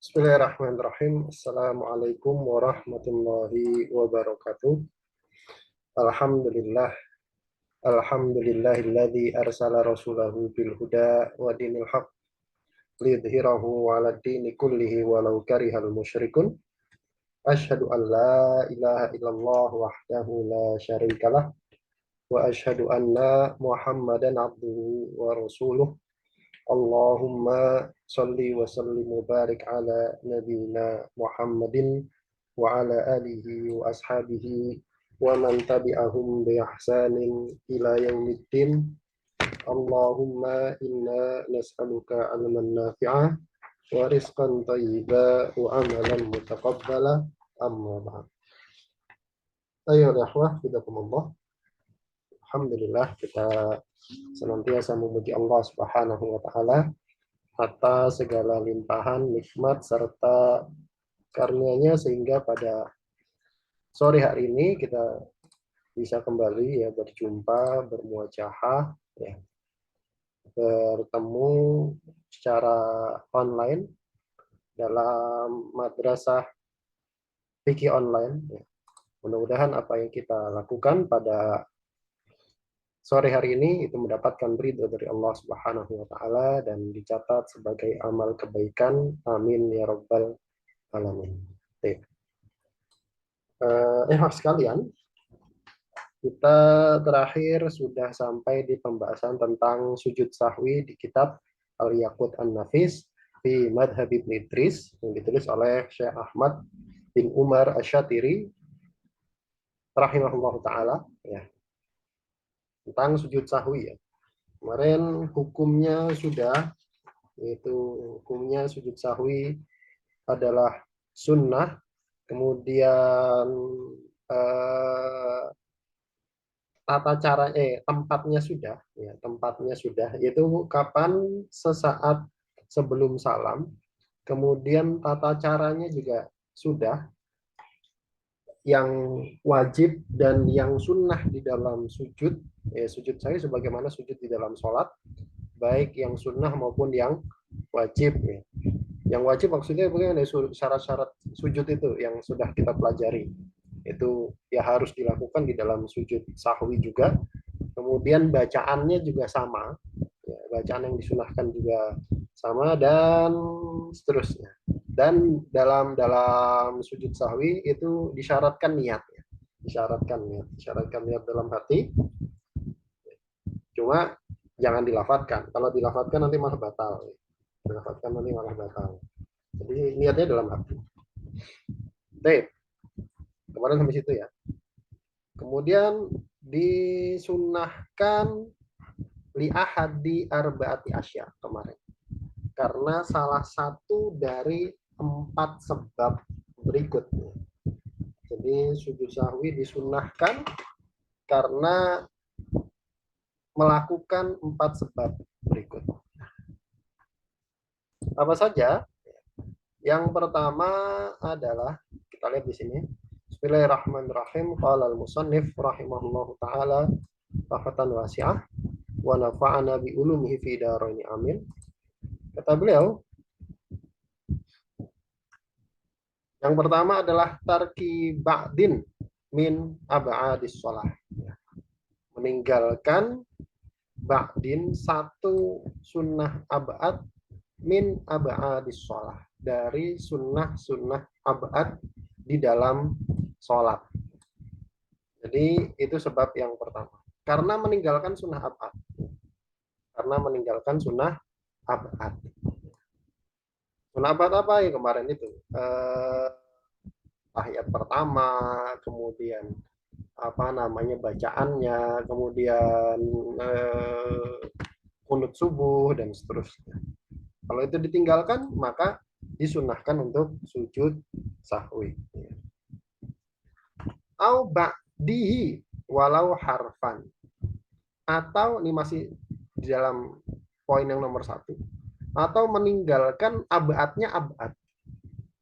Bismillahirrahmanirrahim. Assalamualaikum warahmatullahi wabarakatuh. Alhamdulillah. Alhamdulillahilladzi arsala rasulahu bil huda wa dinil haq liyudhhirahu 'ala dini kullihi walau karihal musyrikun. Asyhadu an la ilaha illallah wahdahu la syarikalah wa asyhadu anna Muhammadan abduhu wa rasuluh. Allahumma salli wa sallim wa barik ala nabiyyina Muhammadin wa ala alihi wa ashabihi wa man tabi'ahum bi ihsanin ila yaumiddin. Allahumma inna nas'aluka ilman nafi'a wa rizqan thayyiba wa amalan mutaqabbala, amma ba'd. Ayo ikhwah, hidakumullah. Alhamdulillah, kita senantiasa memuji Allah Subhanahu wa taala atas segala limpahan nikmat serta karunia-Nya sehingga pada sore hari ini kita bisa kembali ya berjumpa, bermuajahah, ya, bertemu secara online dalam madrasah fikih online. Ya. Mudah-mudahan apa yang kita lakukan pada sore hari ini itu mendapatkan ridho dari Allah Subhanahu wa taala dan dicatat sebagai amal kebaikan. Amin ya rabbal alamin. Sekalian, kita terakhir sudah sampai di pembahasan tentang sujud sahwi di kitab Al-Yaqut An-Nafis fi Madhab Ibn Idris yang ditulis oleh Syekh Ahmad bin Umar Asy-Syatiri rahimahullah taala, ya, tentang sujud sahwi, ya. Kemarin hukumnya sudah, yaitu hukumnya sujud sahwi adalah sunnah, kemudian tempatnya sudah, yaitu kapan, sesaat sebelum salam, kemudian tata caranya juga sudah, yang wajib dan yang sunnah di dalam sujud, ya, sujud saya sebagaimana sujud di dalam sholat, baik yang sunnah maupun yang wajib, ya. Yang wajib maksudnya bagaimana syarat-syarat sujud itu yang sudah kita pelajari, itu ya harus dilakukan di dalam sujud sahwi juga. Kemudian bacaannya juga sama, ya, bacaan yang disunahkan juga sama, dan seterusnya. Dan dalam sujud sahwi itu disyaratkan niat, ya. Disyaratkan niat dalam hati. Cuma jangan dilafatkan. Kalau dilafatkan nanti malah batal. Jadi niatnya dalam hati. Baik. Kemarin sampai situ, ya. Kemudian disunnahkan li ahadi arbaati asya kemarin. Karena salah satu dari 4 sebab berikutnya. Jadi sujud sahwi disunnahkan karena melakukan 4 sebab berikut. Apa saja? Yang pertama adalah, kita lihat di sini. Bismillahirrahmanirrahim. Qala al-musannif rahimahullahu taala rahmatan wasi'ah wa nafa'ana bi ulumihi fi daraini amin. Kata beliau, yang pertama adalah tarki ba'din min ab'adis shalah. Meninggalkan ba'din, satu sunnah ab'ad, min ab'adis shalah, dari sunnah-sunnah ab'ad di dalam sholat. Jadi itu sebab yang pertama. Karena meninggalkan sunnah ab'ad. Sunnah ab'ad apa ya kemarin itu? Tahiyat pertama, kemudian bacaannya, kemudian kunut subuh dan seterusnya. Kalau itu ditinggalkan, maka disunahkan untuk sujud sahwi. Au ba'dihi walau harfan. Atau ini masih di dalam poin yang nomor 1. Atau meninggalkan ab'adnya ab'ad.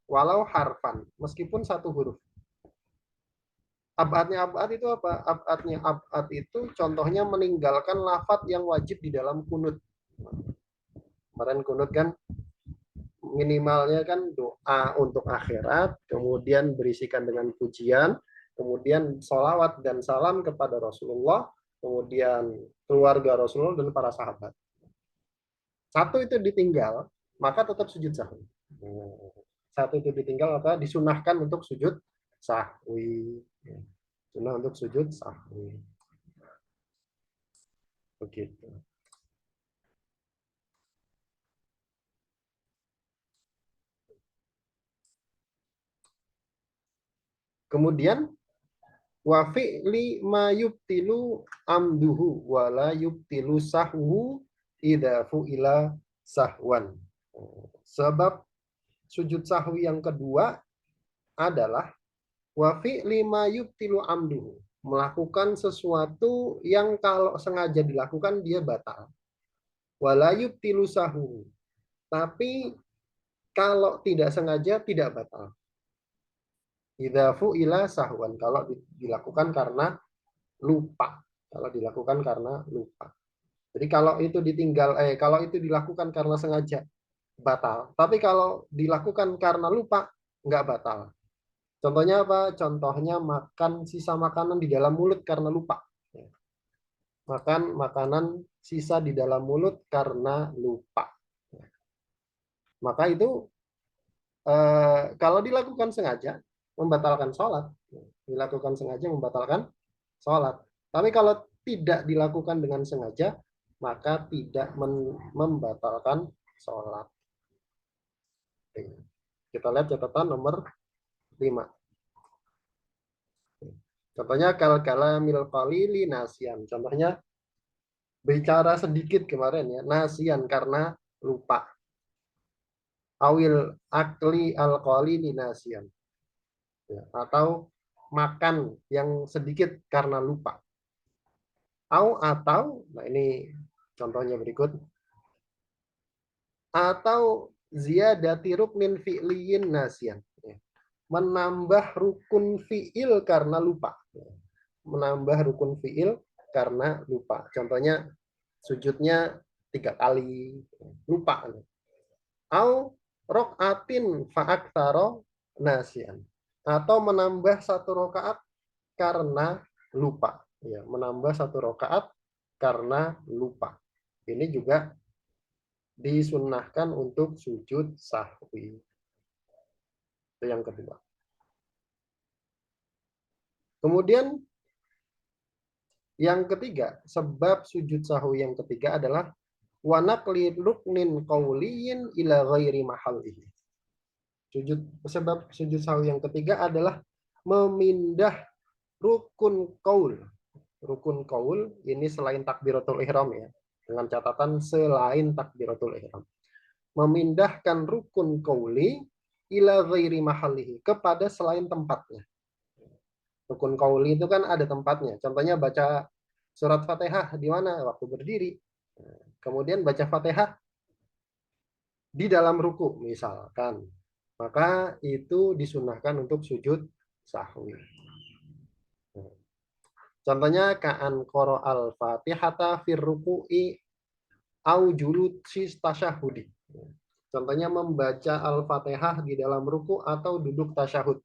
Walau harfan, meskipun 1 huruf. Ab'adnya ab'ad itu apa? Ab'adnya ab'ad itu contohnya meninggalkan lafadz yang wajib di dalam kunut. Kemarin kunut kan minimalnya kan doa untuk akhirat, kemudian berisikan dengan pujian, kemudian sholawat dan salam kepada Rasulullah, kemudian keluarga Rasulullah dan para sahabat. Satu itu ditinggal, maka tetap sujud sahwi. Satu itu ditinggal, maka disunahkan untuk sujud sahwi. Sunnah untuk sujud sahwi. Begitu. Kemudian wa fi'li ma yubtilu amduhu wala yubtilu sahwu idza fu'ila sahwan. Sebab sujud sahwi yang kedua adalah wa fi'li ma yubtilu amduhu, melakukan sesuatu yang kalau sengaja dilakukan dia batal. Wala yubtilu sahwu, tapi kalau tidak sengaja tidak batal. Idza fu'ila sahwan, kalau dilakukan karena lupa. Kalau dilakukan karena lupa. Jadi kalau itu kalau itu dilakukan karena sengaja batal. Tapi kalau dilakukan karena lupa nggak batal. Contohnya apa? Contohnya makan sisa makanan di dalam mulut karena lupa. Makan makanan sisa di dalam mulut karena lupa. Maka itu kalau dilakukan sengaja membatalkan sholat. Dilakukan sengaja membatalkan sholat. Tapi kalau tidak dilakukan dengan sengaja, maka tidak membatalkan sholat. Kita lihat catatan nomor 5. Contohnya kal-kalamil qalili nasian. Contohnya bicara sedikit kemarin ya, nasian karena lupa. Awil akli al-qalili nasian. Ya, atau makan yang sedikit karena lupa. Atau, nah ini contohnya berikut. Atau ziyadati ruknin fi'liyin nasian. Menambah rukun fi'il karena lupa. Menambah rukun fi'il karena lupa. Contohnya sujudnya 3 kali, lupa. Au rok'atin fa'aktaro nasian. Atau menambah 1 rakaat karena lupa. Ya, menambah 1 rakaat karena lupa. Ini juga disunnahkan untuk sujud sahwi. Itu yang kedua. Kemudian yang ketiga, sebab sujud sahwi yang ketiga adalah wa naqli ruknin qauliyin ila ghairi mahallihi. Sebab sujud sahwi yang ketiga adalah memindah rukun qaul. Rukun qaul ini selain takbiratul ihram ya, dengan catatan selain takbiratul ihram. Memindahkan rukun qauli ila ghairi mahallihi, kepada selain tempatnya. Rukun qauli itu kan ada tempatnya. Contohnya baca surat Fatihah di mana? Waktu berdiri. Kemudian baca Fatihah di dalam ruku misalkan. Maka itu disunahkan untuk sujud sahwi. Contohnya ka'an qara al-Fatihata fir ruku'i au julusis tasyahudi. Contohnya membaca Al-Fatihah di dalam ruku atau duduk tasyahud.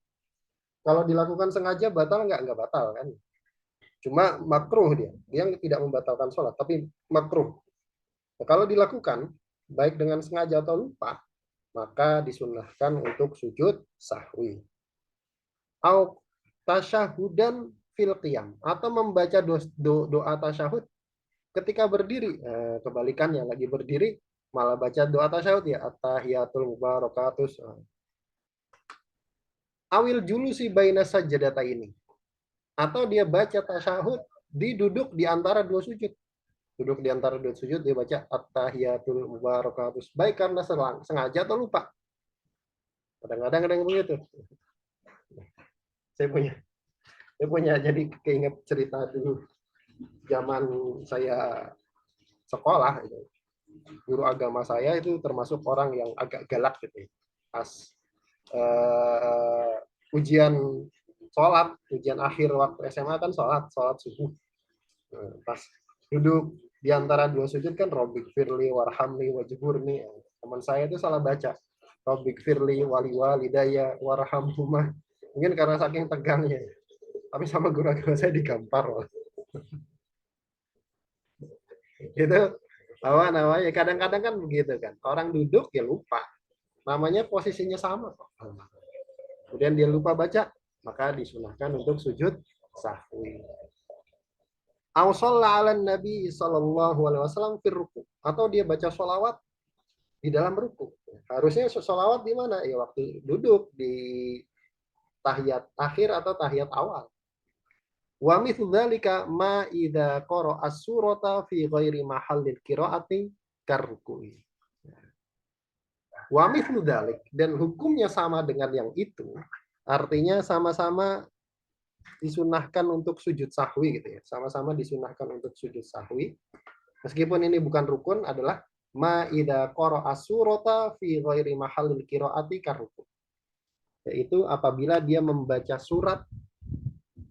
Kalau dilakukan sengaja batal nggak? Nggak batal kan. Cuma makruh dia. Dia tidak membatalkan sholat, tapi makruh. Nah, kalau dilakukan, baik dengan sengaja atau lupa, maka disunahkan untuk sujud sahwi. Au tasyahudan fil qiyam. Atau membaca doa tasyahud ketika berdiri. Kebalikannya, lagi berdiri, malah baca doa tasyahud ya. At-tahiyatul mubarakatus. Awil julusi baina sajadata ini. Atau dia baca tasyahud duduk di antara 2 sujud. Duduk di antara 2 sujud, dia baca at-tahiyatul mubarakatus. Baik karena sengaja atau lupa. Kadang-kadang ada yang begitu. Saya punya jadi keinget cerita dulu zaman saya sekolah itu. Guru agama saya itu termasuk orang yang agak galak gitu. Pas ujian ujian akhir waktu SMA kan sholat subuh. Pas duduk di antara 2 sujud kan Robbik firli warhamni wajburni. Teman saya itu salah baca. Rabbik firli wali walidaya warhamhuma. Mungkin karena saking tegangnya. Tapi sama guru-guru saya digampar. Itu apa namanya? Kadang-kadang kan begitu kan. Orang duduk ya lupa. Namanya posisinya sama kok. Kemudian dia lupa baca, maka disunahkan untuk sujud sahwi. Aw shalla 'alan nabi sallallahu alaihi wasallam fir ruku, atau dia baca sholawat di dalam ruku. Harusnya sholawat di mana? Ya waktu duduk di tahiyat akhir atau tahiyat awal. Wa mithlu dzalika ma idza qara'a as-surata fi ghairi mahallil qiraati karruku'i. Wa mithlu dzalik, dan hukumnya sama dengan yang itu. Artinya sama-sama disunahkan untuk sujud sahwi gitu ya. Sama-sama disunahkan untuk sujud sahwi. Meskipun ini bukan rukun, adalah ma idza qara'a as-surata fi ghairi mahallil qiraati karruku'. Yaitu apabila dia membaca surat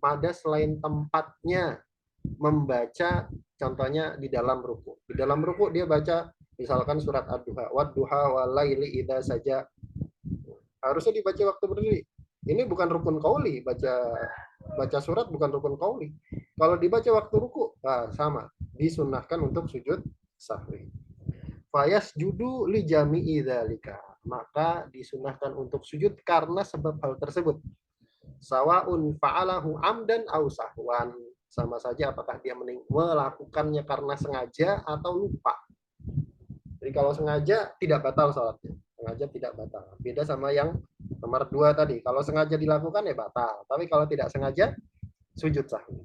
pada selain tempatnya membaca, contohnya di dalam ruku. Di dalam ruku dia baca misalkan surat ad-duha, wad-duha walaili idza saja. Harusnya dibaca waktu berdiri. Ini bukan rukun qauli, baca surat bukan rukun qauli. Kalau dibaca waktu ruku, nah sama, disunahkan untuk sujud sahwi. Fayas judu li jami'i dzalika. Maka disunahkan untuk sujud karena sebab hal tersebut. Sawaun fa'alahu amdan au sahwan. Sama saja apakah dia melakukannya karena sengaja atau lupa. Jadi kalau sengaja tidak batal sholatnya. Sengaja tidak batal. Beda sama yang nomor 2 tadi. Kalau sengaja dilakukan ya batal. Tapi kalau tidak sengaja, sujud sahwi.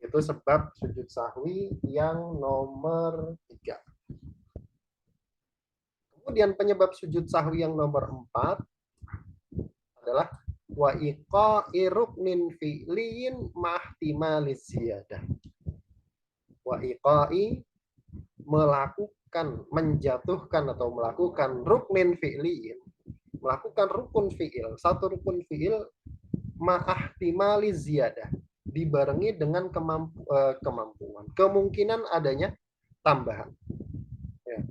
Itu sebab sujud sahwi yang nomor 3. Kemudian penyebab sujud sahwi yang nomor 4 adalah wa iqa'i ruknin fi'liyin mahtimaliz ziyadah. Wa iqa'i, melakukan, menjatuhkan atau melakukan ruknin fi'liyin, melakukan rukun fi'il, satu rukun fi'il ma'ahtimaliz ziyadah, dibarengi dengan kemampuan, kemungkinan adanya tambahan. Ya.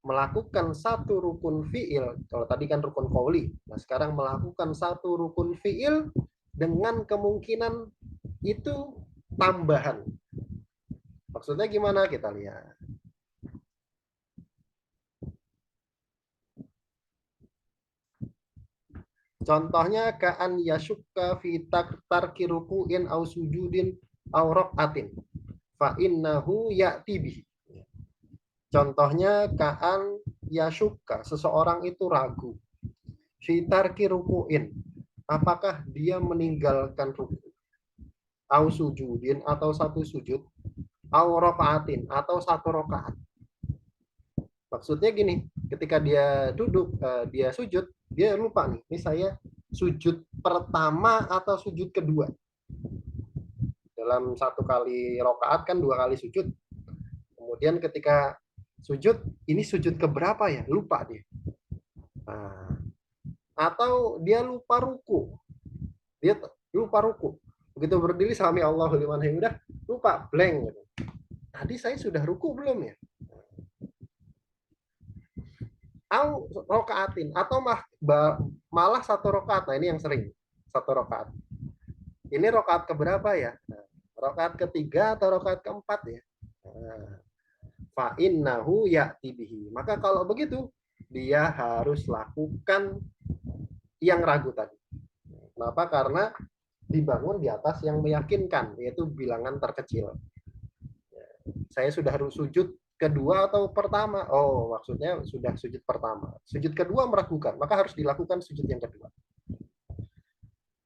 Melakukan satu rukun fi'il, kalau tadi kan rukun qauli, nah sekarang melakukan satu rukun fi'il dengan kemungkinan itu tambahan. Maksudnya gimana? Kita lihat. Contohnya ka'an yashukka fi tarki ruku'in au sujudin au raq'atin fa innahu ya'ti bihi. Contohnya ka'an yashukka, seseorang itu ragu. Fitarki ruku'in, apakah dia meninggalkan ruku. Au sujudin, atau satu sujud. Au rokaatin, atau satu rokaat. Maksudnya gini, ketika dia duduk, dia sujud, dia lupa nih, ini saya sujud pertama atau sujud kedua. Dalam satu kali rokaat kan 2 kali sujud. Kemudian ketika sujud, ini sujud keberapa ya? Lupa dia. Nah, atau dia lupa ruku. Dia lupa ruku. Begitu berdiri sami Allahu liman hamidah, lupa, blank gitu. Tadi saya sudah ruku belum ya? Au rokaatin, atau malah satu rokaat. Nah, ini yang sering. Satu rokaat. Ini rokaat keberapa ya? Nah, rokaat ketiga atau rokaat keempat ya? Nah, fa innahu ya'ti bihi. Maka kalau begitu, dia harus lakukan yang ragu tadi. Kenapa? Karena dibangun di atas yang meyakinkan, yaitu bilangan terkecil. Saya sudah harus sujud kedua atau pertama? Oh, maksudnya sudah sujud pertama. Sujud kedua meragukan, maka harus dilakukan sujud yang kedua.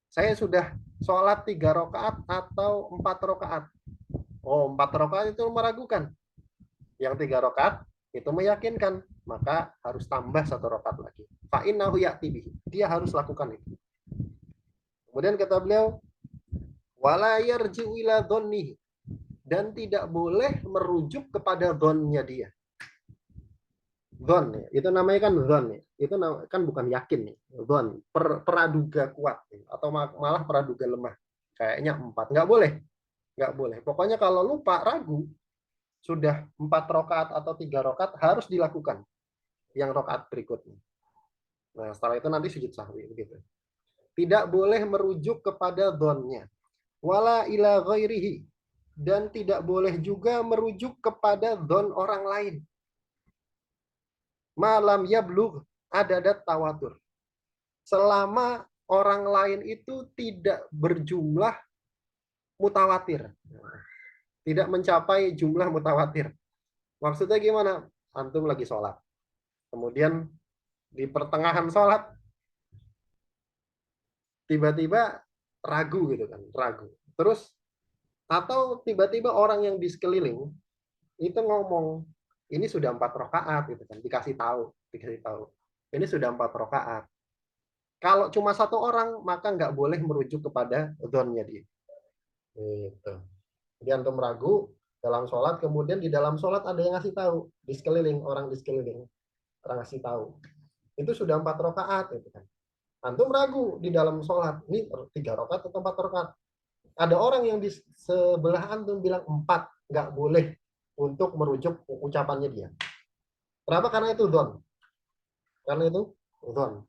Saya sudah sholat 3 rakaat atau 4 rakaat. Oh, 4 rakaat itu meragukan. Yang 3 rakaat itu meyakinkan, maka harus tambah 1 rakaat lagi. Fa innahu ya'ti bihi. Dia harus lakukan itu. Kemudian kata beliau, wala yarji'u ila dhonnihi, dan tidak boleh merujuk kepada dhonnya dia. Dhon, itu namanya kan dhon, itu kan bukan yakin nih. Dhon, praduga kuat atau malah praduga lemah. Kayaknya 4, nggak boleh. Nggak boleh. Pokoknya kalau lupa, ragu, sudah 4 rakaat atau 3 rakaat harus dilakukan. yang rakaat berikutnya. Nah, setelah itu nanti sujud sahwi begitu. Tidak boleh merujuk kepada dhonnya. Wala ila ghairihi. Dan tidak boleh juga merujuk kepada dhon orang lain. Malam yablugh adadat tawatur. Selama orang lain itu tidak berjumlah mutawatir. Tidak mencapai jumlah mutawatir. Maksudnya gimana? Antum lagi sholat. Kemudian di pertengahan sholat, tiba-tiba ragu gitu kan. Ragu. Terus, atau tiba-tiba orang yang di sekeliling, itu ngomong, ini sudah 4 rakaat gitu kan. Dikasih tahu. Ini sudah 4 rakaat. Kalau cuma satu orang, maka nggak boleh merujuk kepada dzonnya dia. Gitu. Jadi antum ragu dalam sholat, kemudian di dalam sholat ada yang ngasih tahu di sekeliling, orang di sekeliling, orang ngasih tahu itu sudah 4 rakaat gitu kan. Antum ragu di dalam sholat, ini 3 rakaat atau 4 rakaat. Ada orang yang di sebelah antum bilang 4, nggak boleh untuk merujuk ucapannya dia. Kenapa? Karena itu dzon. Karena itu dzon.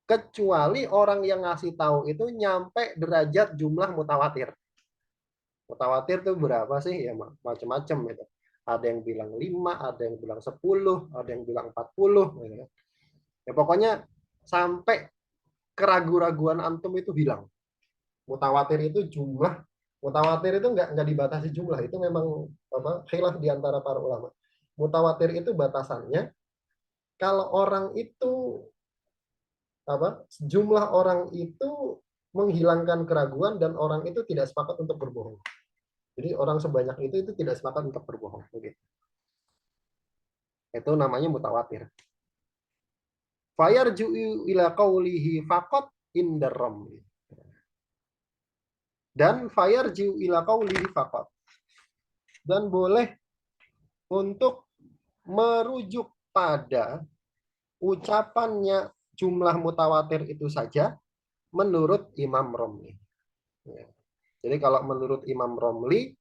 Kecuali orang yang ngasih tahu itu nyampe derajat jumlah mutawatir. Mutawatir itu berapa sih? Ya macam-macam gitu. Ada yang bilang 5, ada yang bilang 10, ada yang bilang 40 gitu. Ya pokoknya sampai keraguan-raguan antum itu hilang. Mutawatir itu jumlah, mutawatir itu nggak dibatasi jumlah, itu memang khilaf di antara para ulama. Mutawatir itu batasannya kalau orang itu jumlah orang itu menghilangkan keraguan dan orang itu tidak sepakat untuk berbohong. Jadi orang sebanyak itu tidak sepakat untuk berbohong. Begitu. Itu namanya mutawatir. Fayarju'u ila qawlihi faqat indar ramli. Dan fayarji'u ila qawlihi faqat. Dan boleh untuk merujuk pada ucapannya jumlah mutawatir itu saja menurut Imam Romli. Jadi kalau menurut Imam Romli,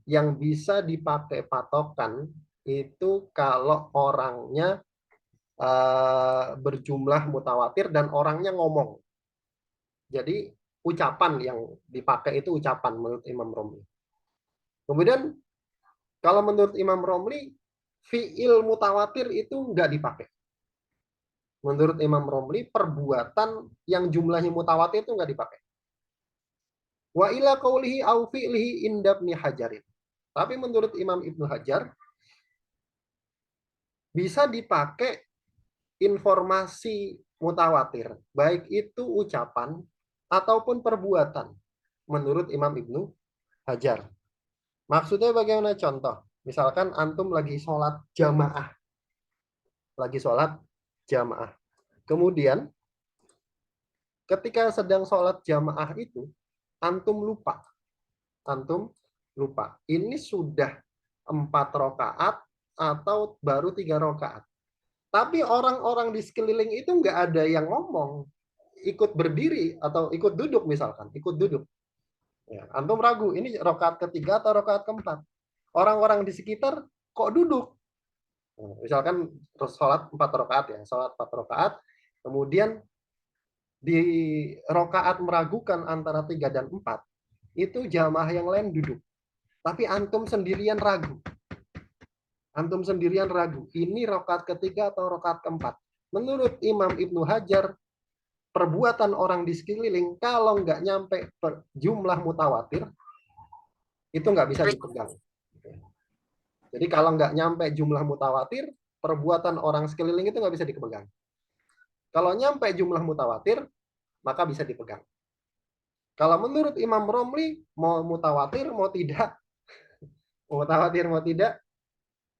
yang bisa dipakai patokan itu kalau orangnya berjumlah mutawatir dan orangnya ngomong. Jadi ucapan yang dipakai itu ucapan menurut Imam Romli. Kemudian kalau menurut Imam Romli, fi'il mutawatir itu nggak dipakai. Menurut Imam Romli, perbuatan yang jumlahnya mutawatir itu nggak dipakai. Wa ila qawlihi au fi'lihi inda Ibnu Hajarin. Tapi menurut Imam Ibnu Hajar, bisa dipakai informasi mutawatir, baik itu ucapan ataupun perbuatan, menurut Imam Ibnu Hajar. Maksudnya bagaimana? Contoh, misalkan antum lagi sholat jamaah. Kemudian, ketika sedang sholat jamaah itu, antum lupa. Ini sudah 4 rakaat atau baru 3 rakaat. Tapi orang-orang di sekeliling itu nggak ada yang ngomong. Ikut berdiri atau ikut duduk misalkan. Ya, antum ragu, ini rakaat ketiga atau rakaat keempat. Orang-orang di sekitar kok duduk. Misalkan sholat 4 rakaat ya. Sholat 4 rakaat. Kemudian di rakaat meragukan antara 3 dan 4. Itu jamaah yang lain duduk. Tapi antum sendirian ragu. Ini rakaat ketiga atau rakaat keempat. Menurut Imam Ibnu Hajar, perbuatan orang di sekeliling kalau nggak nyampe jumlah mutawatir, itu nggak bisa dipegang. Jadi kalau nggak nyampe jumlah mutawatir, perbuatan orang sekeliling itu nggak bisa dipegang. Kalau nyampe jumlah mutawatir, maka bisa dipegang. Kalau menurut Imam Romli, mau mutawatir, mau tidak,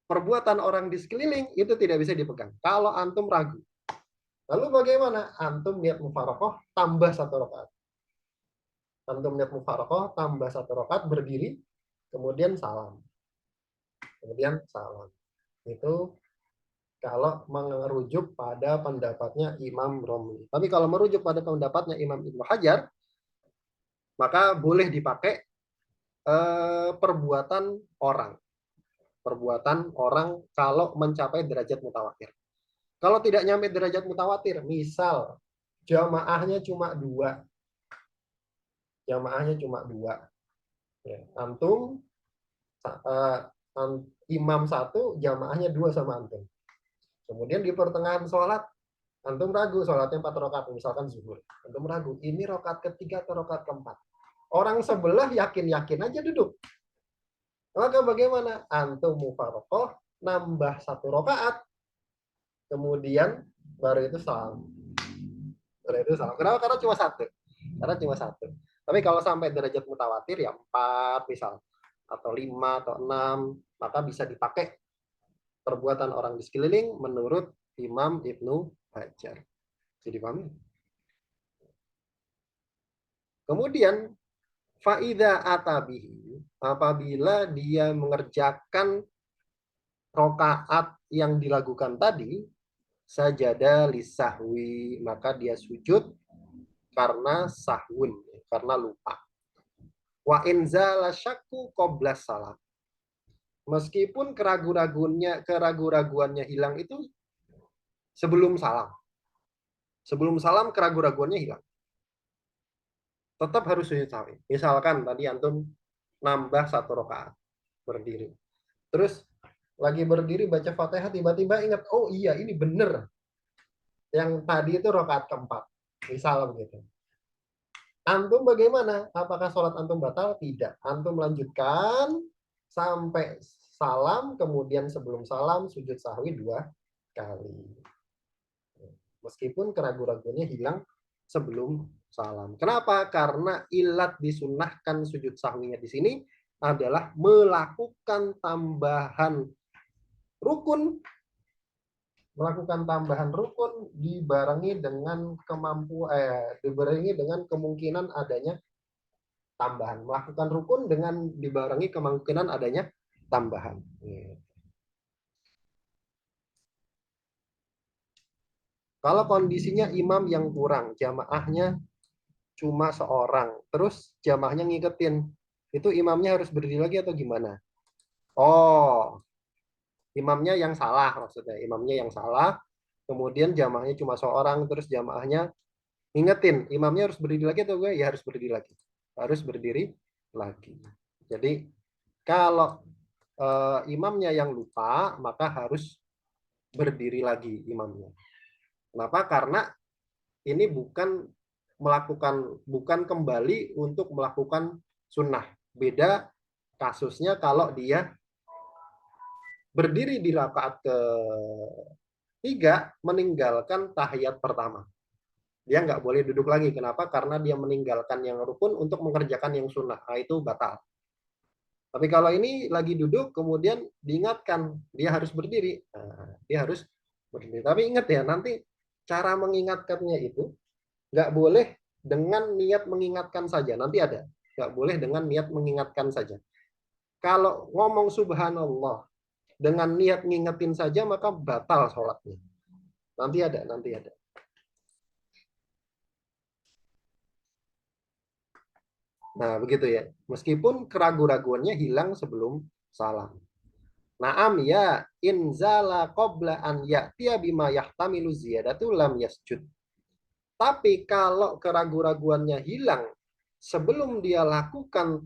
perbuatan orang di sekeliling itu tidak bisa dipegang. Kalau antum ragu. Lalu bagaimana? Antum niat mufarokoh tambah 1 rakaat. tambah 1 rakaat berdiri, kemudian salam. Itu kalau merujuk pada pendapatnya Imam Romli. Tapi kalau merujuk pada pendapatnya Imam Ibnu Hajar, maka boleh dipakai perbuatan orang kalau mencapai derajat mutawatir. Kalau tidak nyampe derajat mutawatir, misal jamaahnya cuma dua, jamaahnya cuma dua, ya. Antum uh, imam satu, jamaahnya dua sama antum. Kemudian di pertengahan sholat, antum ragu sholatnya 4 rakaat, misalkan zuhur. Antum ragu, ini rakaat ketiga atau rakaat keempat. Orang sebelah yakin-yakin aja duduk. Maka bagaimana? Antum mufarokoh, nambah 1 rakaat, kemudian baru itu salam. Baru itu salam. Kenapa? Karena cuma satu. Karena cuma satu. Tapi kalau sampai derajat mutawatir ya 4 misal, atau 5 atau 6, maka bisa dipakai perbuatan orang di sekeliling menurut Imam Ibnu Hajar. Jadi paham? Kemudian faida atabihi, apabila dia mengerjakan rokaat yang dilakukan tadi, sajada lisahwi, maka dia sujud karena sahwun, karena lupa. Wa inzala syakku qobla salam. Meskipun keraguan-raguannya hilang itu sebelum salam. Sebelum salam keraguan-raguannya hilang. Tetap harus sujud sahwi. Misalkan tadi antum nambah 1 rakaat berdiri. Terus lagi berdiri baca Fatihah, tiba-tiba ingat, oh iya ini bener. Yang tadi itu rakaat keempat. Misal begitu. Antum bagaimana? Apakah sholat antum batal? Tidak. Antum lanjutkan sampai salam, kemudian sebelum salam sujud sahwi 2 kali. Meskipun keraguan-raguannya hilang sebelum salam. Kenapa? Karena ilat disunahkan sujud sahwinya di sini adalah melakukan tambahan rukun, dibarengi dengan dibarengi dengan kemungkinan adanya tambahan. Melakukan rukun dengan dibarengi kemungkinan adanya tambahan. Kalau kondisinya imam yang kurang, jamaahnya cuma seorang, terus jamaahnya ngiketin, itu imamnya harus berdiri lagi atau gimana? Oh, imamnya yang salah maksudnya. Imamnya yang salah, kemudian jamaahnya cuma seorang, terus jamaahnya ngingetin, imamnya harus berdiri lagi atau gue? Ya harus berdiri lagi. Harus berdiri lagi. Jadi kalau imamnya yang lupa, maka harus berdiri lagi imamnya. Kenapa? Karena ini bukan kembali untuk melakukan sunnah. Beda kasusnya kalau dia berdiri di rakaat ketiga meninggalkan tahiyat pertama. Dia nggak boleh duduk lagi. Kenapa? Karena dia meninggalkan yang rukun untuk mengerjakan yang sunnah. Nah, itu batal. Tapi kalau ini lagi duduk, kemudian diingatkan, dia harus berdiri. Nah, dia harus berdiri. Tapi ingat ya, nanti cara mengingatkannya itu nggak boleh dengan niat mengingatkan saja. Nanti ada. Nggak boleh dengan niat mengingatkan saja. Kalau ngomong subhanallah dengan niat ngingetin saja, maka batal sholatnya. Nanti ada. Nah, begitu ya. Meskipun keraguan-raguannya hilang sebelum salam. Naam ya inzala qabla an ya'tiya bima yahtamilu ziyadatu lam yasjud. Tapi kalau keraguan-raguannya hilang sebelum dia lakukan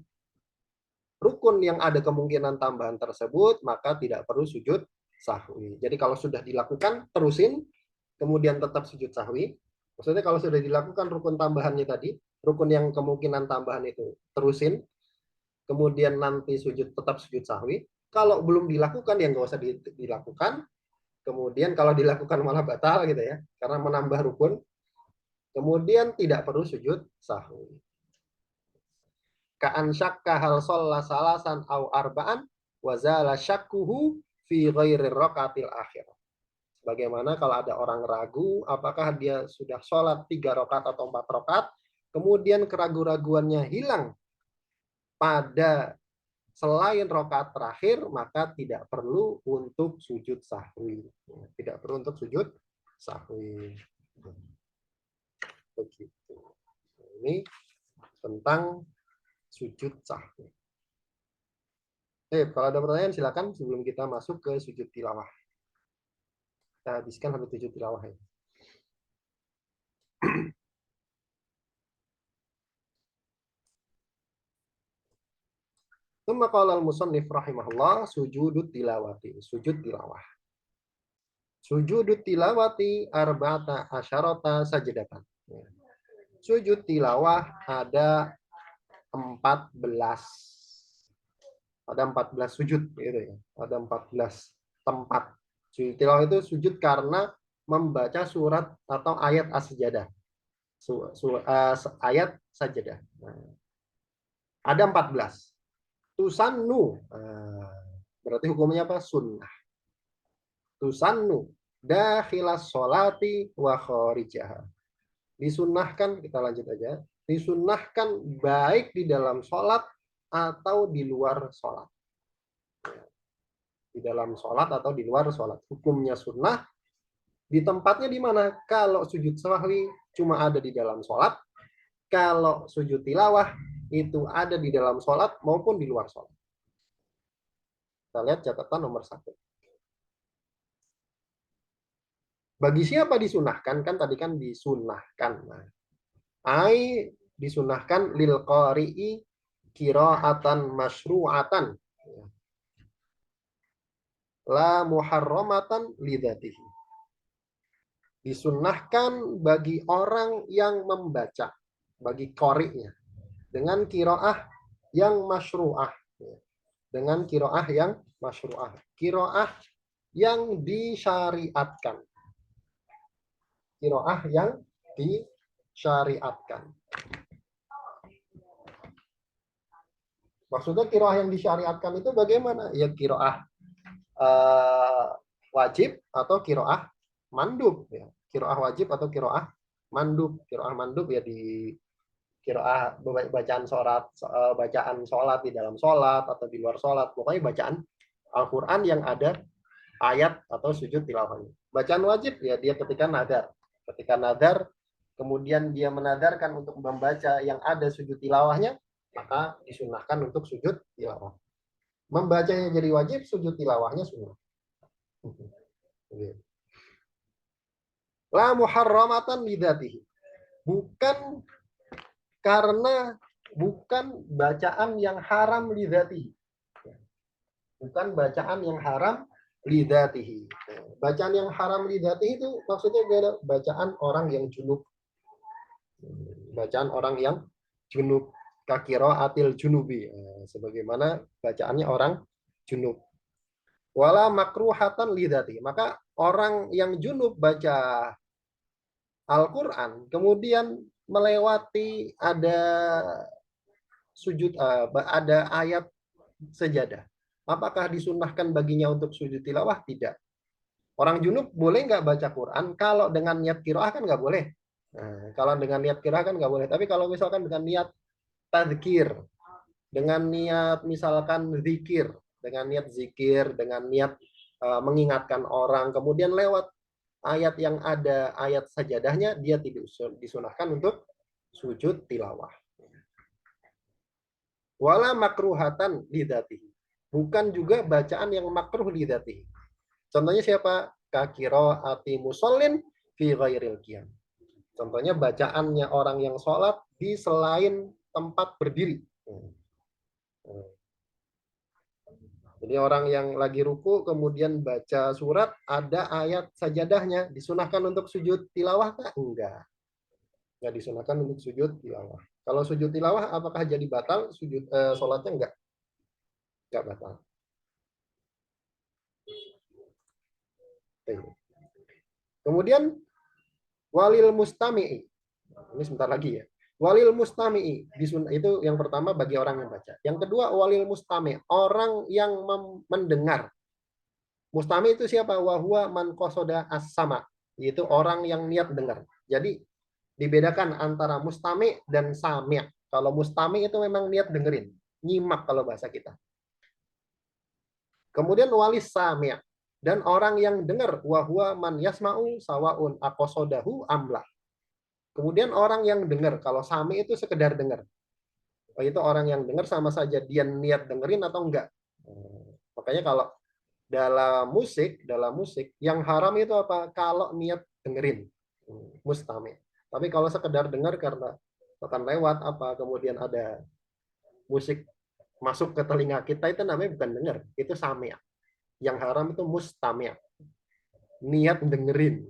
rukun yang ada kemungkinan tambahan tersebut, maka tidak perlu sujud sahwi. Jadi kalau sudah dilakukan, terusin, kemudian tetap sujud sahwi. Maksudnya kalau sudah dilakukan rukun tambahannya tadi, rukun yang kemungkinan tambahan itu terusin, kemudian nanti tetap sujud sahwi. Kalau belum dilakukan, ya nggak usah dilakukan. Kemudian kalau dilakukan malah batal gitu ya, karena menambah rukun. Kemudian tidak perlu sujud sahwi. Ka'an syakka hal sholla salasan au arba'an wazala syakkuhu fi ghairi rakatil akhir. Bagaimana kalau ada orang ragu apakah dia sudah sholat 3 rakaat atau 4 rakaat, kemudian keraguan-raguannya hilang pada selain rakaat terakhir, maka tidak perlu untuk sujud sahwi. Tidak perlu untuk sujud sahwi. Begitu. Ini tentang sujud sahwi. Kalau ada pertanyaan silakan sebelum kita masuk ke sujud tilawah. kita habiskan habis 7 tilawah ya. Tsumma qala al-musannif rahimahullah sujudut tilawati, sujud tilawah. Sujudut tilawati arba'ata asyarata sajdatan. Sujud tilawah ada 14. Ada 14 sujud gitu ya. Ada 14 tempat. Sujud tilawah itu sujud karena membaca surat atau ayat as-sajadah. Ayat sajadah. Nah, ada 14. Tusannu. Berarti hukumnya apa? Sunnah. Tusannu dakhilas sholati wa kharijaha. Disunnahkan, kita lanjut aja. Disunnahkan baik di dalam sholat atau di luar sholat. Di dalam sholat atau di luar sholat. Hukumnya sunnah. Di tempatnya di mana? Kalau sujud sahwi cuma ada di dalam sholat. Kalau sujud tilawah itu ada di dalam sholat maupun di luar sholat. Kita lihat catatan nomor 1. Bagi siapa disunahkan? Kan tadi kan disunahkan. Nah, disunahkan lil qari'i qira'atan masyru'atan. La muharramatan lidzatihi. Disunahkan bagi orang yang membaca, bagi qari'nya, dengan qira'ah yang masyru'ah. Dengan qira'ah yang masyru'ah. Qira'ah yang disyariatkan. Qira'ah yang disyariatkan. Maksudnya qira'ah yang disyariatkan itu bagaimana? Ya qira'ah wajib atau qira'ah mandub. Ya. Qira'ah wajib atau qira'ah mandub. Qira'ah mandub ya di qira'ah bacaan sholat di dalam sholat atau di luar sholat. Pokoknya bacaan Al-Quran yang ada ayat atau sujud tilawahnya. Bacaan wajib ya dia ketika nadar. Ketika nadar, kemudian dia menadarkan untuk membaca yang ada sujud tilawahnya, maka disunahkan untuk sujud tilawah. Membacanya jadi wajib, sujud tilawahnya sunnah. La muharramatan lidzatihi. Bukan bacaan yang haram lidzatihi. Bukan bacaan yang haram lidzatihi. Bacaan yang haram lidzatihi itu maksudnya bacaan orang yang junub. Bacaan orang yang junub, qiraatil junubi, sebagaimana bacaannya orang junub. Wala makruhatan lidzatihi. Maka orang yang junub baca Al-Qur'an kemudian melewati ada sujud, ada ayat sejadah. Apakah disunahkan baginya untuk sujud tilawah? Tidak. Orang junub boleh nggak baca Quran? Kalau dengan niat qiraah kan nggak boleh. Nah, kalau dengan niat qiraah kan nggak boleh. Tapi kalau misalkan dengan niat tadzkir, dengan niat misalkan zikir, dengan niat zikir, dengan niat mengingatkan orang, kemudian lewat ayat yang ada ayat sajadahnya, dia tidak disunahkan untuk sujud tilawah. Wala makruhatan lidzatihi. Bukan juga bacaan yang makruh lidzatihi. Contohnya siapa? Qira'ati musallin fi ghairil qiyam. Contohnya bacaannya orang yang sholat di selain tempat berdiri. Jadi orang yang lagi ruku kemudian baca surat ada ayat sajadahnya, disunahkan untuk sujud tilawah kah? Enggak. Enggak disunahkan untuk sujud tilawah. Kalau sujud tilawah apakah jadi batal? Sholatnya enggak? Enggak batal. Kemudian walil mustami'i. Ini sebentar lagi ya. Walil mustami'i itu yang pertama bagi orang yang baca. Yang kedua walil mustami', orang yang mendengar. Mustami' itu siapa? Wa huwa man qasada as-sama', yaitu orang yang niat dengar. Jadi dibedakan antara mustami' dan sami'. Kalau mustami' itu memang niat dengerin, nyimak kalau bahasa kita. Kemudian walis sami', dan orang yang dengar, wa huwa man yasma'u sawaun aqasadahu amla. Kemudian orang yang dengar, kalau sami itu sekedar dengar. Itu orang yang dengar sama saja dia niat dengerin atau enggak. Makanya kalau dalam musik yang haram itu apa? Kalau niat dengerin, mustami. Tapi kalau sekedar dengar karena akan lewat apa, kemudian ada musik masuk ke telinga kita, itu namanya bukan dengar, itu sami'. Yang haram itu mustami', niat dengerin.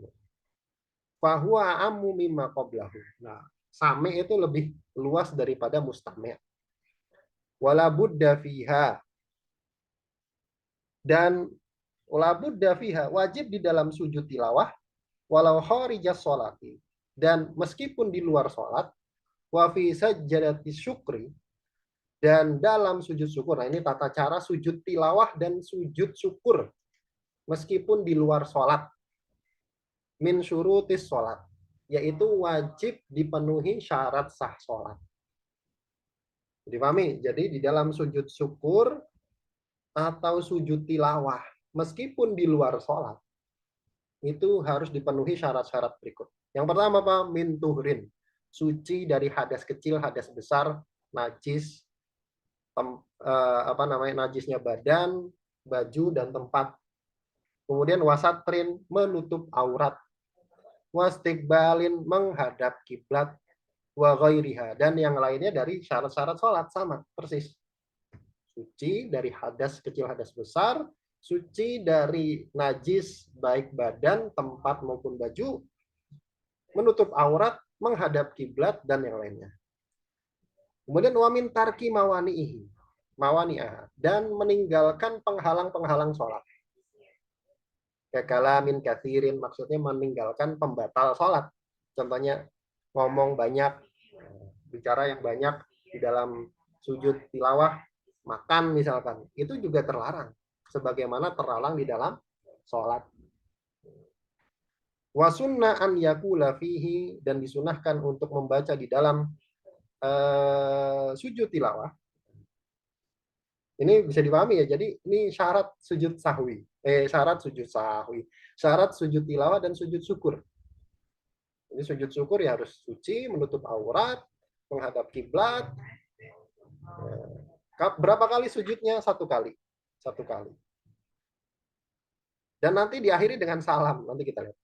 Fahuwa amu mimma qablahu. Nah, sami' itu lebih luas daripada mustami'. Wala budda fiha, dan wala budda fiha, wajib di dalam sujud tilawah walau kharijas sholati, dan meskipun di luar sholat, wa fi sajadati syukri, dan dalam sujud syukur. Nah, ini tata cara sujud tilawah dan sujud syukur meskipun di luar sholat. Min syurutis sholat, yaitu wajib dipenuhi syarat sah sholat. Dipahami? Jadi di dalam sujud syukur atau sujud tilawah meskipun di luar sholat, itu harus dipenuhi syarat-syarat berikut. Yang pertama apa? Min tuhrin, suci dari hadas kecil, hadas besar, najis, najisnya badan, baju dan tempat. Kemudian wasatrin, menutup aurat, wastikbalin, menghadap kiblat, wa ghairiha, dan yang lainnya dari syarat-syarat sholat, sama persis. Suci dari hadas kecil, hadas besar, suci dari najis baik badan, tempat maupun baju, menutup aurat, menghadap kiblat dan yang lainnya. Kemudian wamin tarki mawani'ah, dan meninggalkan penghalang-penghalang sholat. Kekalamin kathirin, maksudnya meninggalkan pembatal sholat. Contohnya ngomong banyak, bicara yang banyak di dalam sujud tilawah, makan misalkan, itu juga terlarang. Sebagaimana terlarang di dalam sholat. Wasunna an yakula fihi, dan disunahkan untuk membaca di dalam sujud tilawah. Ini bisa dipahami ya. Jadi ini syarat sujud sahwi. Syarat sujud tilawah dan sujud syukur. Ini sujud syukur ya harus suci, menutup aurat, menghadap kiblat. Berapa kali sujudnya? Satu kali. Dan nanti diakhiri dengan salam. Nanti kita lihat.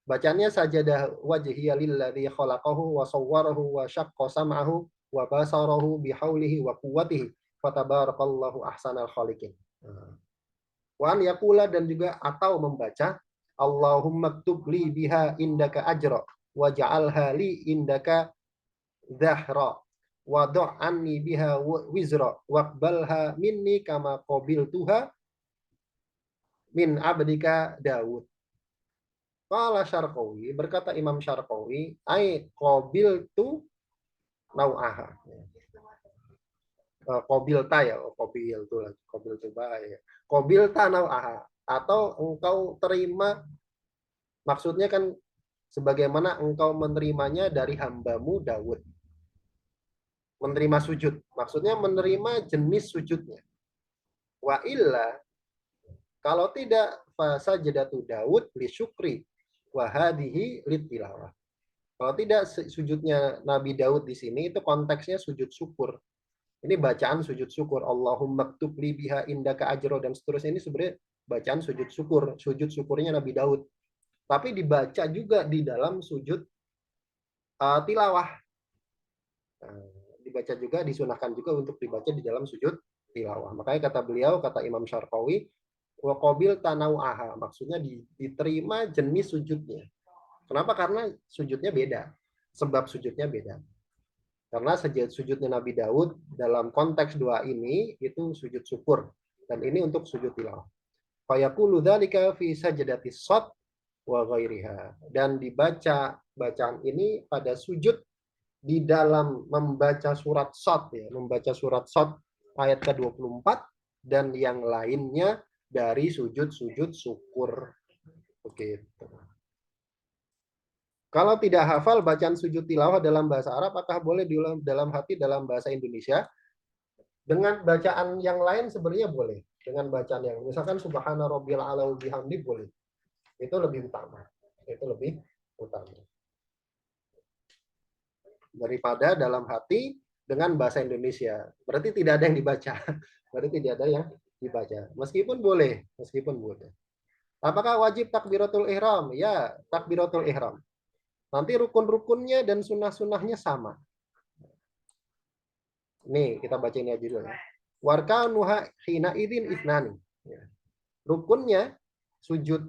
Bacanya sajadah wajhiya lilladzi khalaqahu wa sawwarahu wa syaqqa sam'ahu wa basarahu bihaulihi wa quwwatihi fatabarakallahu ahsanal khaliqin. Wa an yaqula, dan juga atau membaca Allahumma ktub li biha indaka ajra waj'alha li indaka dhahra wa du'anni biha wizra waqbalha minni kama qabiltuha min abdika Daud. Qala Syarqawi, berkata Imam Syarqawi, ai qabiltu nau'aha. Qabilta ya, qabiltu bahaya. Qabilta nau'aha, atau engkau terima, maksudnya kan sebagaimana engkau menerimanya dari hambamu Daud. Menerima sujud, maksudnya menerima jenis sujudnya. Wa illa, kalau tidak, fasajadatu Daud li syukri wa hadhihi litilawah. Kalau tidak, sujudnya Nabi Daud di sini itu konteksnya sujud syukur. Ini bacaan sujud syukur. Allahumma ktub li biha indaka ajro, dan seterusnya. Ini sebenarnya bacaan sujud syukur. Sujud syukurnya Nabi Daud. Tapi dibaca juga di dalam sujud tilawah. Dibaca juga, disunahkan juga untuk dibaca di dalam sujud tilawah. Makanya kata beliau, kata Imam Syarqawi, wa qabil tanau'aha, maksudnya diterima jenis sujudnya. Kenapa? Karena sujudnya beda. Sebab sujudnya beda. Karena sujudnya Nabi Daud dalam konteks doa ini itu sujud syukur, dan ini untuk sujud tilawah. Fa yaqulu dzalika fi sajdati shad wa ghairiha, dan dibaca bacaan ini pada sujud di dalam membaca surat shad ya, membaca surat shad ayat ke-24 dan yang lainnya dari sujud-sujud syukur. Begitu. Kalau tidak hafal bacaan sujud tilawah dalam bahasa Arab, apakah boleh diulang dalam hati dalam bahasa Indonesia? Dengan bacaan yang lain sebenarnya boleh. Dengan bacaan yang misalkan subhana rabbiyal a'la wa bihamdi boleh. Itu lebih utama. Daripada dalam hati dengan bahasa Indonesia. Berarti tidak ada yang dibaca. dibaca. Meskipun boleh, meskipun boleh. Apakah wajib takbiratul ihram? Ya, takbiratul ihram. Nanti rukun-rukunnya dan sunnah-sunnahnya sama. Nih, kita baca ini aja dulu ya. Warkanuha hina idin itnani. Ya. Rukunnya sujud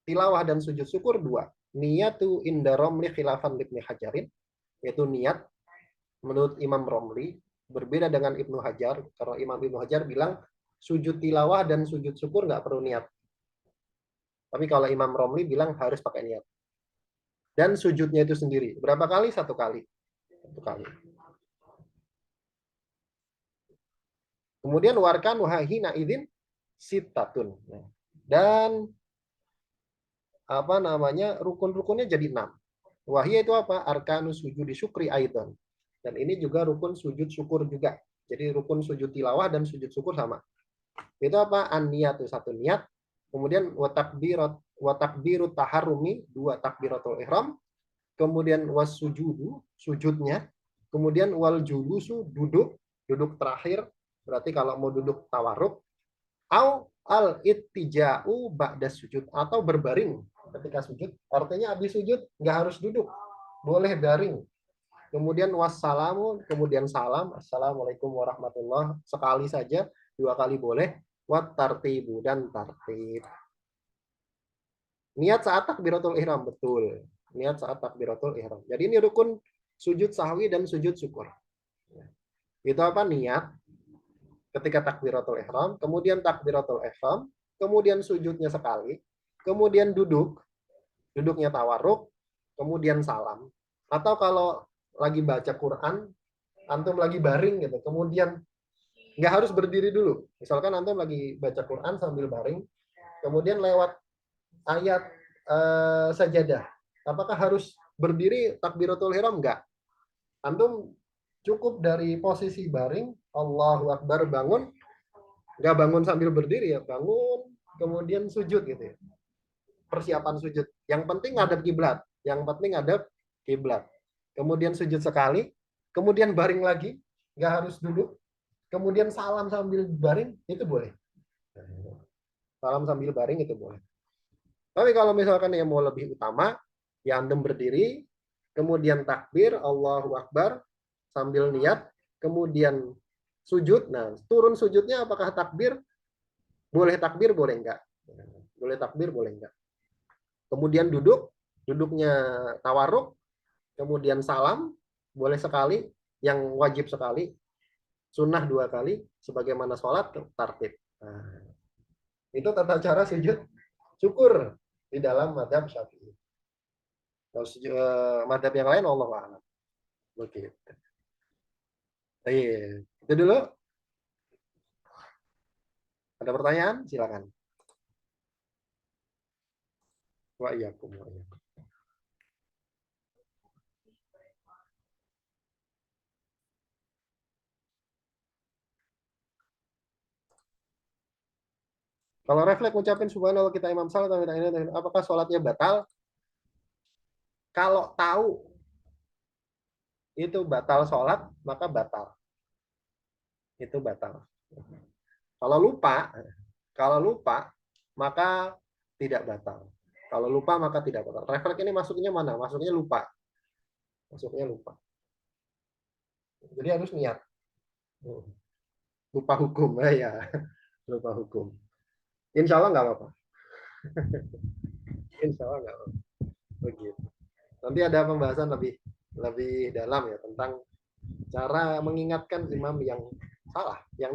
tilawah dan sujud syukur dua. Niyatu inda romli khilafan libni hajarin. Yaitu niat menurut Imam Romli. Berbeda dengan Ibnu Hajar. Karena Imam Ibnu Hajar bilang sujud tilawah dan sujud syukur nggak perlu niat. Tapi kalau Imam Romli bilang harus pakai niat. Dan sujudnya itu sendiri. Berapa kali? Satu kali. Satu kali. Kemudian warkan wahina idin sitatun. Dan apa namanya rukun-rukunnya jadi 6. Wahia itu apa? Arkanus sujudi syukri aidan. Dan ini juga rukun sujud syukur juga. Jadi rukun sujud tilawah dan sujud syukur sama. Itu apa? An-niyat itu satu niat. Kemudian watakbirut taharumi, dua takbiratul ihram. Kemudian wasujudu, sujudnya. Kemudian wal julusu, duduk terakhir. Berarti kalau mau duduk tawarruk. Au al ittija'u ba'da sujud, atau berbaring ketika sujud. Artinya habis sujud nggak harus duduk, boleh baring. Kemudian wassalamu, kemudian salam, assalamualaikum warahmatullah, sekali saja, 2 kali boleh. Wat tartibu, dan tartib. Niat saat takbiratul ihram, betul. Niat saat takbiratul ihram. Jadi ini rukun sujud sahwi dan sujud syukur. Itu apa? Niat ketika takbiratul ihram, kemudian takbiratul ihram, kemudian sujudnya sekali, kemudian duduknya tawarruk, kemudian salam. Atau kalau lagi baca Quran, antum lagi baring gitu, kemudian nggak harus berdiri dulu. Misalkan antum lagi baca Quran sambil baring, kemudian lewat ayat sajadah. Apakah harus berdiri takbiratul ihram? Enggak. Antum cukup dari posisi baring, Allahu Akbar, bangun, nggak bangun sambil berdiri ya, bangun, kemudian sujud gitu ya. Persiapan sujud. Yang penting ngadep kiblat, yang penting ngadep kiblat. Kemudian sujud sekali, kemudian baring lagi, nggak harus duduk, kemudian salam sambil baring, itu boleh. Salam sambil baring itu boleh. Tapi kalau misalkan yang mau lebih utama, ya antum berdiri, kemudian takbir, Allahu Akbar, sambil niat, kemudian sujud. Nah, turun sujudnya apakah takbir? Boleh takbir, boleh enggak? Boleh takbir, boleh enggak? Kemudian duduknya tawarruk, kemudian salam, boleh sekali, yang wajib sekali, sunnah 2 kali, sebagaimana sholat, tartib. Nah, itu tata cara sujud syukur di dalam mazhab Syafi'i. Kalau mazhab yang lain, Allah a'lam. Begitu. Itu dulu. Ada pertanyaan? Silakan. Wa iyyakum wa iyyakum. Kalau refleks ngucapin subhanallah kita imam salat, apakah sholatnya batal? Kalau tahu itu batal sholat, maka batal. Itu batal. Kalau lupa, maka tidak batal. Kalau lupa, maka tidak batal. Refleks ini masuknya mana? Masuknya lupa. Masuknya lupa. Jadi harus niat. Lupa hukum, ya. Lupa hukum. Insya Allah nggak apa-apa. Insya Allah nggak apa-apa. Begitu. Nanti ada pembahasan lebih dalam ya tentang cara mengingatkan imam yang salah, yang